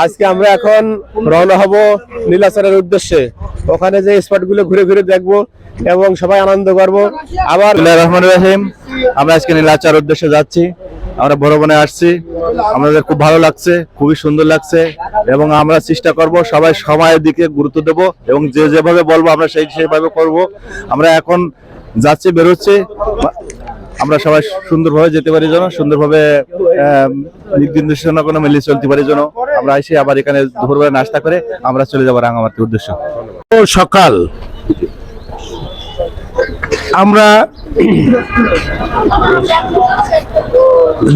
আজকে আমরা এখন রওনা হব নীলাচলের উদ্দেশ্যে। ওখানে যে স্পট গুলো ঘুরে ঘুরে দেখবো এবং সবাই আনন্দ করবো। আবার রহমান রহিম, আমরা আজকে নীলাচল উদ্দেশ্যে যাচ্ছি। আমরা ভ্রমণে আসছি, আমাদের খুব ভালো লাগছে, খুবই সুন্দর লাগছে এবং আমরা চেষ্টা করব সবাই সময়ের দিকে গুরুত্ব দেব এবং যে যেভাবে বলবো আমরা সেইভাবে করব। আমরা এখন যাচ্ছি, বেরোচ্ছি, আমরা সবাই সুন্দরভাবে যেতে পারি যেন, সুন্দরভাবে দিক নির্দেশনা কোনো মিলিয়ে চলতে পারি যেন। আমরা এসে আবার এখানে দুপুরবেলা নাস্তা করে আমরা চলে যাবো রাঙামাটির উদ্দেশ্যে। সকাল আমরা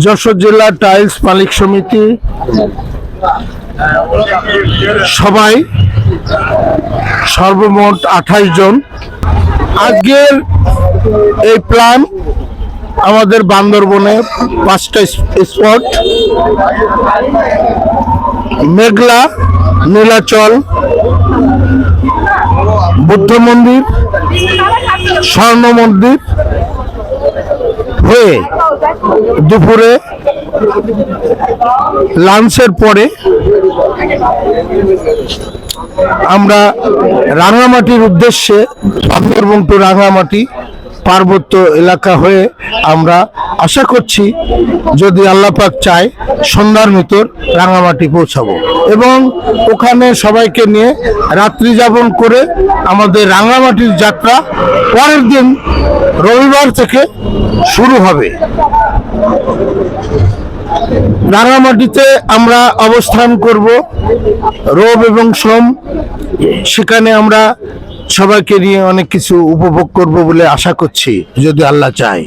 যশোর জেলা টাইলস মালিক সমিতি সবাই সর্বমোট 28 জন। আজকের এই প্ল্যান আমাদের বান্দরবনে 5টা স্পট: মেঘলা, নীলাচল, বুদ্ধ মন্দির, স্বর্ণ মন্দির হয়ে দুপুরে লাঞ্চের পরে আমরা রাঙামাটির উদ্দেশ্যে, বান্দরবন টু রাঙামাটি পার্বত্য এলাকা হয়ে আমরা আশা করছি, যদি আল্লাহ পাক চায়, সন্ধ্যার ভিতর রাঙামাটি পৌঁছাবো এবং ওখানে সবাইকে নিয়ে রাত্রি যাপন করে আমাদের রাঙামাটির যাত্রা পরের দিন রবিবার থেকে শুরু হবে। রাঙামাটিতে আমরা অবস্থান করব রবি এবং সোম। সেখানে আমরা সবাইকে নিয়ে অনেক কিছু উপভোগ করব বলে আশা করছি, যদি আল্লাহ চায়।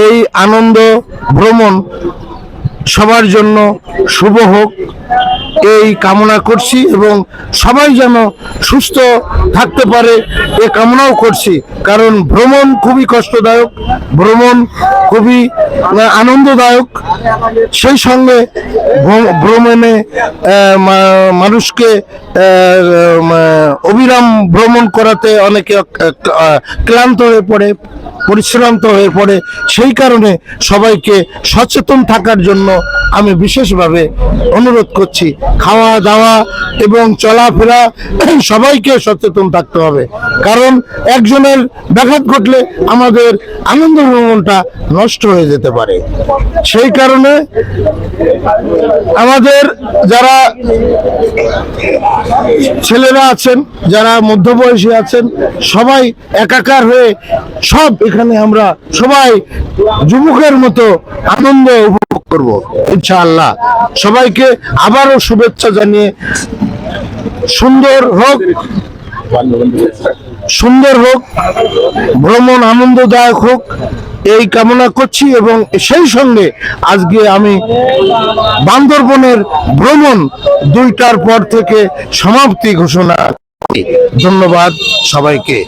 এই আনন্দ ভ্রমণ সবার জন্য শুভ হোক এই কামনা করছি এবং সবাই যেন সুস্থ থাকতে পারে এ কামনাও করছি। কারণ ভ্রমণ খুবই কষ্টদায়ক, ভ্রমণ খুবই আনন্দদায়ক। সেই সঙ্গে ভ্রমণে মানুষকে অবিরাম ভ্রমণ করাতে অনেকে ক্লান্ত হয়ে পড়ে, পরিশ্রান্ত হয়ে পড়ে। সেই কারণে সবাইকে সচেতন থাকার জন্য আমি বিশেষভাবে অনুরোধ করছি। খাওয়া দাওয়া এবং চলাফেরা সবাইকে সচেতন থাকতে হবে, কারণ একজনের ব্যাঘাত ঘটলে আমাদের আনন্দ ভ্রমণটা নষ্ট হয়ে যেতে পারে। সেই কারণে আমাদের যারা ছেলেরা আছেন, যারা মধ্যবয়সী আছেন, সবাই একাকার হয়ে সব এখানে আমরা সবাই যুবকের মতো আনন্দ উপভোগ করব ইনশাআল্লাহ। সবাইকে আবারও শুভেচ্ছা জানিয়ে সুন্দর হোক ভ্রমণ, আনন্দদায়ক হোক এই কামনা করছি। এবং সেই সঙ্গে আজকে আমি বান্দরবনের ভ্রমণ 2টার পর থেকে সমাপ্তি ঘোষণা করি। ধন্যবাদ সবাইকে।